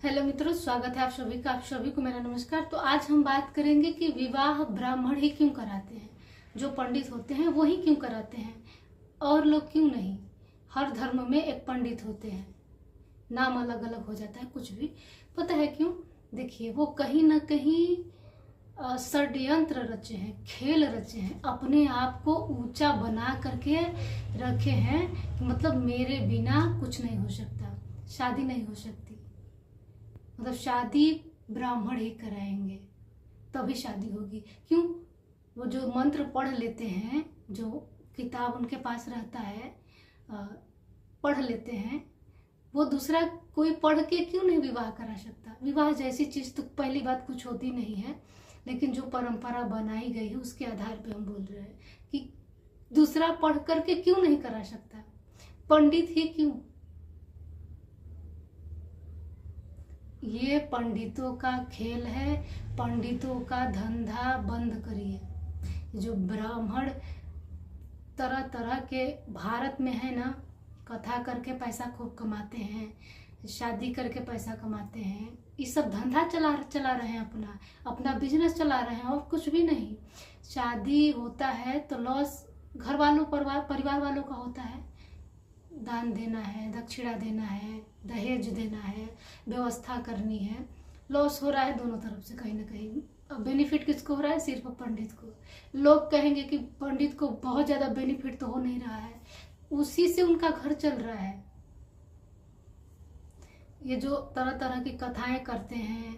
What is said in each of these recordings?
Hello मित्रों, स्वागत है आप सभी को मेरा नमस्कार। तो आज हम बात करेंगे कि विवाह ब्राह्मण ही क्यों कराते हैं। जो पंडित होते हैं वो ही क्यों कराते हैं, और लोग क्यों नहीं। हर धर्म में एक पंडित होते हैं, नाम अलग अलग हो जाता है कुछ भी। पता है क्यों? देखिए, वो कहीं ना कहीं षड्यंत्र रचे हैं, खेल रचे हैं, अपने आप को ऊंचा बना करके रखे हैं। मतलब मेरे बिना कुछ नहीं हो सकता, शादी नहीं हो सकती, मतलब शादी ब्राह्मण ही कराएंगे तभी शादी होगी। क्यों? वो जो मंत्र पढ़ लेते हैं, जो किताब उनके पास रहता है, पढ़ लेते हैं, वो दूसरा कोई पढ़ के क्यों नहीं विवाह करा सकता। विवाह जैसी चीज तो पहली बात कुछ होती नहीं है, लेकिन जो परंपरा बनाई गई है उसके आधार पे हम बोल रहे हैं कि दूसरा पढ़ करके क्यों नहीं करा सकता, पंडित ही क्यों। ये पंडितों का खेल है, पंडितों का धंधा बंद करिए। जो ब्राह्मण तरह तरह के भारत में है ना, कथा करके पैसा खूब कमाते हैं, शादी करके पैसा कमाते हैं, ये सब धंधा चला रहे हैं, अपना बिजनेस चला रहे हैं, और कुछ भी नहीं। शादी होता है तो लॉस घर वालों परिवार वालों का होता है। दान देना है, दक्षिणा देना है, दहेज देना है, व्यवस्था करनी है। लॉस हो रहा है दोनों तरफ से कहीं ना कहीं। अब बेनिफिट किसको हो रहा है? सिर्फ पंडित को। लोग कहेंगे कि पंडित को बहुत ज्यादा बेनिफिट तो हो नहीं रहा है, उसी से उनका घर चल रहा है। ये जो तरह तरह की कथाएं करते हैं,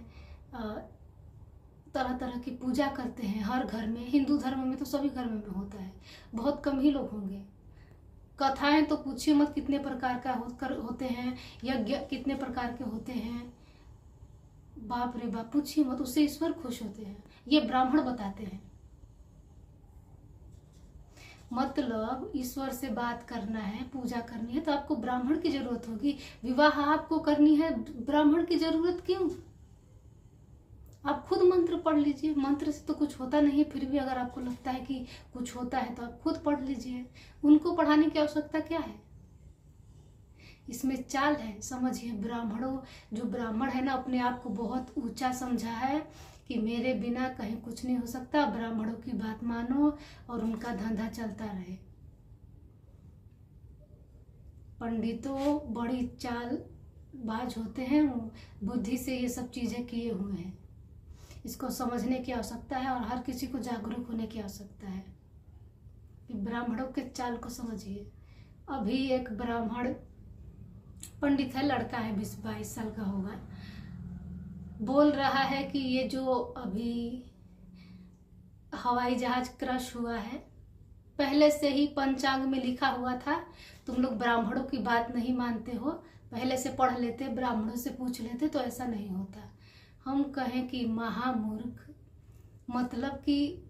तरह तरह की पूजा करते हैं हर घर में। हिंदू धर्म में तो सभी घर में होता है, बहुत कम ही लोग होंगे। कथाएं तो पूछिए मत कितने प्रकार का होते हैं, यज्ञ कितने प्रकार के होते हैं, बाप रे बाप, पूछिए मत। उससे ईश्वर खुश होते हैं, ये ब्राह्मण बताते हैं। मतलब ईश्वर से बात करना है, पूजा करनी है तो आपको ब्राह्मण की जरूरत होगी। विवाह आपको करनी है, ब्राह्मण की जरूरत क्यों? आप खुद मंत्र पढ़ लीजिए। मंत्र से तो कुछ होता नहीं है, फिर भी अगर आपको लगता है कि कुछ होता है तो आप खुद पढ़ लीजिए। उनको पढ़ाने की आवश्यकता क्या है? इसमें चाल है, समझिए। जो ब्राह्मण है ना, अपने आप को बहुत ऊंचा समझा है कि मेरे बिना कहीं कुछ नहीं हो सकता। ब्राह्मणों की बात मानो और उनका धंधा चलता रहे। पंडितों बड़ी चालबाज होते हैं, बुद्धि से ये सब चीजें किए हुए हैं। इसको समझने की आवश्यकता है और हर किसी को जागरूक होने की आवश्यकता है। ब्राह्मणों के चाल को समझिए। अभी एक ब्राह्मण पंडित है, लड़का है, 20-22 साल का होगा, बोल रहा है कि ये जो अभी हवाई जहाज क्रश हुआ है, पहले से ही पंचांग में लिखा हुआ था। तुम लोग ब्राह्मणों की बात नहीं मानते हो, पहले से पढ़ लेते, ब्राह्मणों से पूछ लेते तो ऐसा नहीं होता। हम कहें कि महामूर्ख, मतलब कि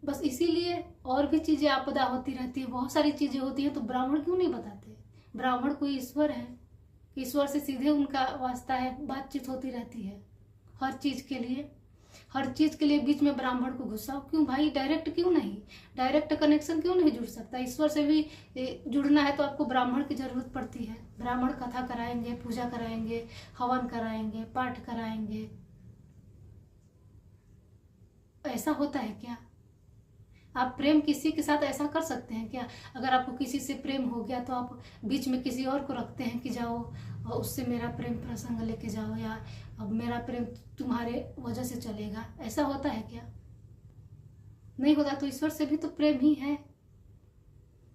बस इसीलिए और भी चीजें आपदा होती रहती है, बहुत सारी चीजें होती है, तो ब्राह्मण क्यों नहीं बताते? ब्राह्मण कोई ईश्वर है, ईश्वर से सीधे उनका वास्ता है, बातचीत होती रहती है हर चीज के लिए। हर चीज के लिए बीच में ब्राह्मण को घुसाओ क्यों भाई? डायरेक्ट क्यों नहीं? डायरेक्ट कनेक्शन क्यों नहीं जुड़ सकता? ईश्वर से भी जुड़ना है तो आपको ब्राह्मण की जरूरत पड़ती है। ब्राह्मण कथा कराएंगे, पूजा कराएंगे, हवन कराएंगे, पाठ कराएंगे। ऐसा होता है क्या? आप प्रेम किसी के साथ ऐसा कर सकते हैं क्या? अगर आपको किसी से प्रेम हो गया तो आप बीच में किसी और को रखते हैं कि जाओ और उससे मेरा प्रेम प्रसंग लेके जाओ, या अब मेरा प्रेम तुम्हारे वजह से चलेगा। ऐसा होता है क्या? नहीं होता। तो ईश्वर से भी तो प्रेम ही है,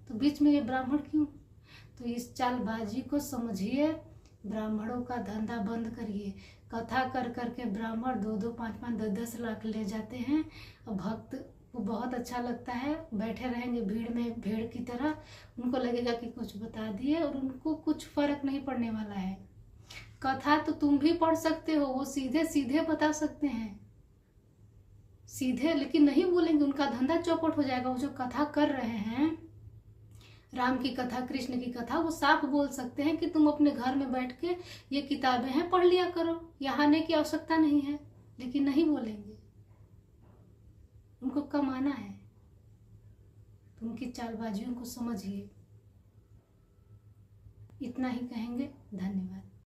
तो बीच में ये ब्राह्मण क्यों? तो इस चालबाजी को समझिए, ब्राह्मणों का धंधा बंद करिए। कथा कर करके ब्राह्मण 2-2, 5-5, 10-10 लाख ले जाते हैं, और भक्त को बहुत अच्छा लगता है, बैठे रहेंगे भीड़ में भेड़ की तरह। उनको लगेगा कि कुछ बता दिए, और उनको कुछ फर्क नहीं पड़ने वाला है। कथा तो तुम भी पढ़ सकते हो, वो सीधे सीधे बता सकते हैं, सीधे, लेकिन नहीं बोलेंगे, उनका धंधा चौपट हो जाएगा। वो जो कथा कर रहे हैं, राम की कथा, कृष्ण की कथा, वो साफ बोल सकते हैं कि तुम अपने घर में बैठ के ये किताबें हैं पढ़ लिया करो, यहाँ आने की आवश्यकता नहीं है, लेकिन नहीं बोलेंगे। उनको कमाना है। तो उनकी चालबाजियों को समझिए। इतना ही कहेंगे। धन्यवाद।